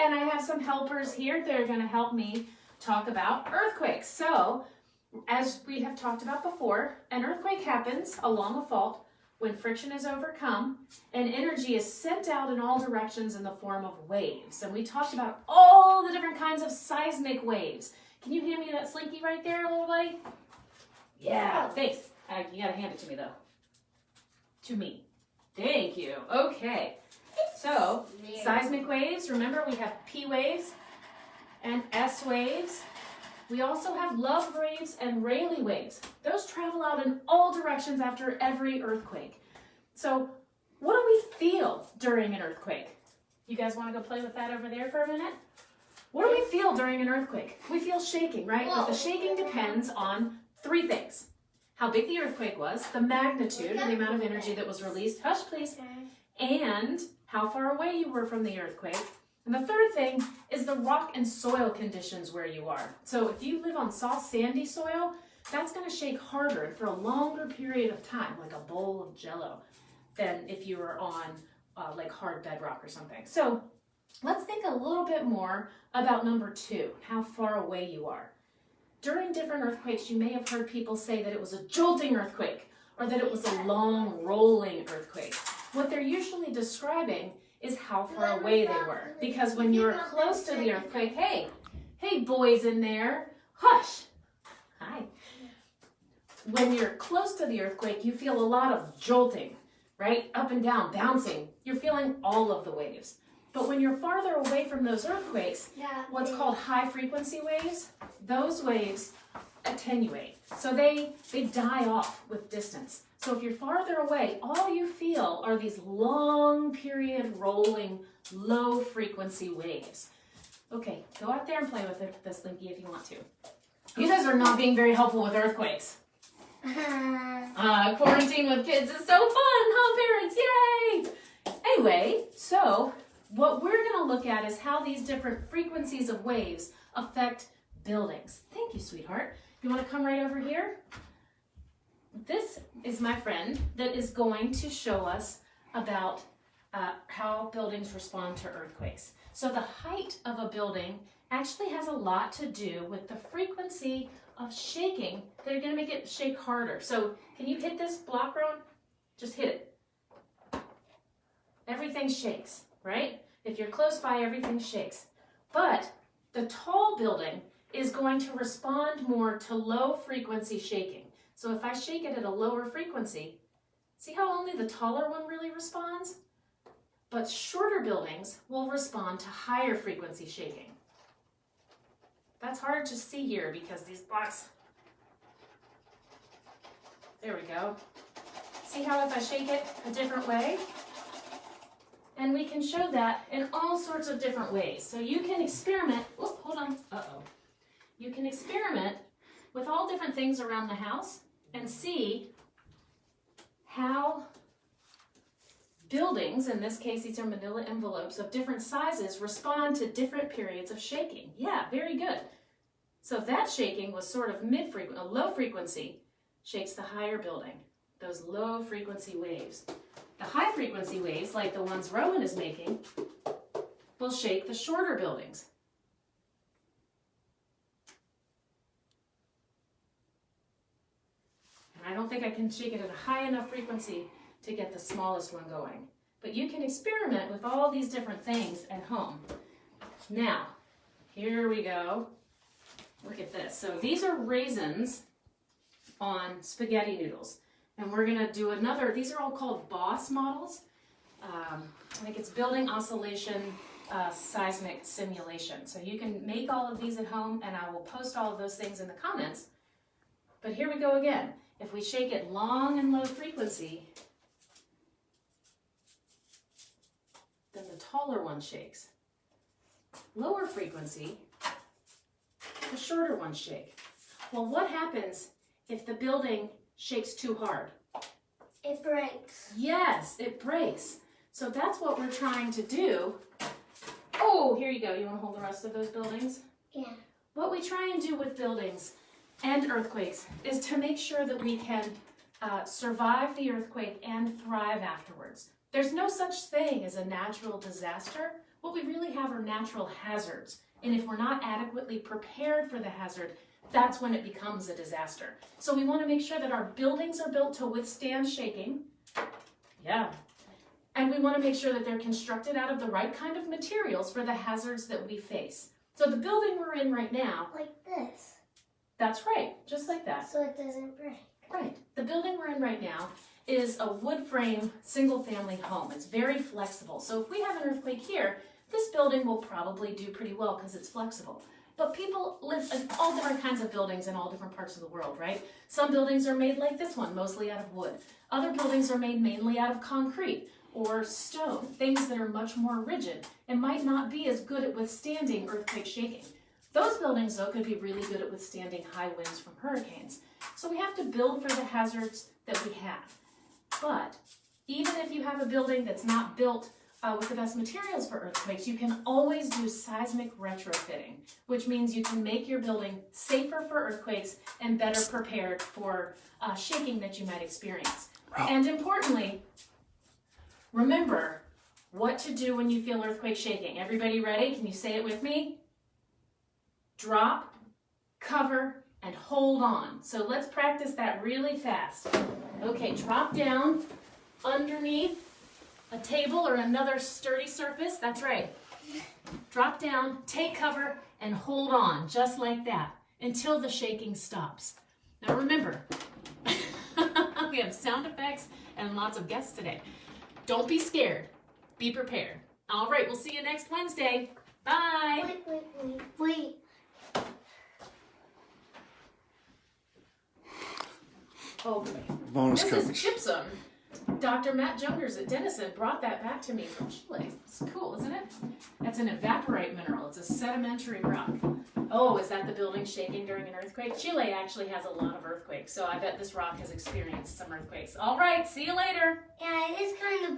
and I have some helpers here that are going to help me talk about earthquakes. So, as we have talked about before, an earthquake happens along a fault when friction is overcome and energy is sent out in all directions in the form of waves. And we talked about all the different kinds of seismic waves. Can you hand me that slinky right there, little buddy? Yeah, thanks. You gotta hand it to me though. To me. Thank you. Okay. So, seismic waves, remember we have P waves and S waves. We also have love waves and Rayleigh waves. Those travel out in all directions after every earthquake. So, what do we feel during an earthquake? You guys want to go play with that over there for a minute? What do we feel during an earthquake? We feel shaking, right? But the shaking depends on three things. How big the earthquake was, the magnitude and the amount of energy that was released, hush please, and how far away you were from the earthquake. And the third thing is the rock and soil conditions where you are. So if you live on soft, sandy soil, that's going to shake harder and for a longer period of time, like a bowl of Jell-O, than if you were on like hard bedrock or something. So let's think a little bit more about number 2, how far away you are. During different earthquakes, you may have heard people say that it was a jolting earthquake or that it was a long rolling earthquake. What they're usually describing is how far away they were. Because when you were close to the earthquake, hey boys in there, hush, hi. When you're close to the earthquake, you feel a lot of jolting, right? Up and down, bouncing. You're feeling all of the waves. But when you're farther away from those earthquakes, what's called high frequency waves, those waves attenuate. So they die off with distance. So if you're farther away, all you feel are these long period rolling low frequency waves. Okay, go out there and play with it, the slinky if you want to. You guys are not being very helpful with earthquakes. Quarantine with kids is so fun, huh, parents? Yay! Anyway, so what we're going to look at is how these different frequencies of waves affect buildings. Thank you, sweetheart. You want to come right over here? This is my friend that is going to show us about how buildings respond to earthquakes. So the height of a building actually has a lot to do with the frequency of shaking that are going to make it shake harder. So can you hit this block, Rowan? Just hit it. Everything shakes, right? If you're close by, everything shakes. But the tall building is going to respond more to low frequency shaking. So if I shake it at a lower frequency, see how only the taller one really responds? But shorter buildings will respond to higher frequency shaking. That's hard to see here because these blocks, there we go. See how if I shake it a different way? And we can show that in all sorts of different ways. So you can experiment, hold on, You can experiment with all different things around the house and see how buildings, in this case these are manila envelopes of different sizes, respond to different periods of shaking. Yeah, very good. So that shaking was sort of mid-frequency, a low frequency shakes the higher building, those low frequency waves. The high frequency waves, like the ones Rowan is making, will shake the shorter buildings. I don't think I can shake it at a high enough frequency to get the smallest one going. But you can experiment with all these different things at home. Now, here we go. Look at this. So these are raisins on spaghetti noodles. And we're going to do another, these are all called BOSS models. I think it's Building Oscillation Seismic Simulation. So you can make all of these at home, and I will post all of those things in the comments. But here we go again. If we shake it long and low frequency, then the taller one shakes. Lower frequency, the shorter ones shake. Well, what happens if the building shakes too hard? It breaks. Yes, it breaks. So that's what we're trying to do. Oh, here you go. You want to hold the rest of those buildings? Yeah. What we try and do with buildings and earthquakes is to make sure that we can survive the earthquake and thrive afterwards. There's no such thing as a natural disaster What we really have are natural hazards. And if we're not adequately prepared for the hazard, that's when it becomes a disaster. So we want to make sure that our buildings are built to withstand shaking. Yeah. And we want to make sure that they're constructed out of the right kind of materials for the hazards that we face. So the building we're in right now, Like this. that's right, just like that. So it doesn't break. Right. The building we're in right now is a wood frame single family home. It's very flexible. So if we have an earthquake here, this building will probably do pretty well because it's flexible. But people live in all different kinds of buildings in all different parts of the world, right? Some buildings are made like this one, mostly out of wood. Other buildings are made mainly out of concrete or stone, things that are much more rigid and might not be as good at withstanding earthquake shaking. Those buildings, though, could be really good at withstanding high winds from hurricanes. So we have to build for the hazards that we have. But even if you have a building that's not built with the best materials for earthquakes, you can always do seismic retrofitting, which means you can make your building safer for earthquakes and better prepared for shaking that you might experience. Wow. And importantly, remember what to do when you feel earthquake shaking. Everybody ready? Can you say it with me? Drop, cover, and hold on. So let's practice that really fast. Okay, drop down underneath a table or another sturdy surface. That's right. Drop down, take cover, and hold on, just like that, until the shaking stops. Now remember, we have sound effects and lots of guests today. Don't be scared. Be prepared. All right, we'll see you next Wednesday. Bye. Wait. Oh, Bonus this coverage. is gypsum. Dr. Matt Jungers at Denison brought that back to me from Chile. It's cool, isn't it? That's an evaporite mineral. It's a sedimentary rock. Oh, is that the building shaking during an earthquake? Chile actually has a lot of earthquakes, so I bet this rock has experienced some earthquakes. All right, see you later. Yeah, it is kind of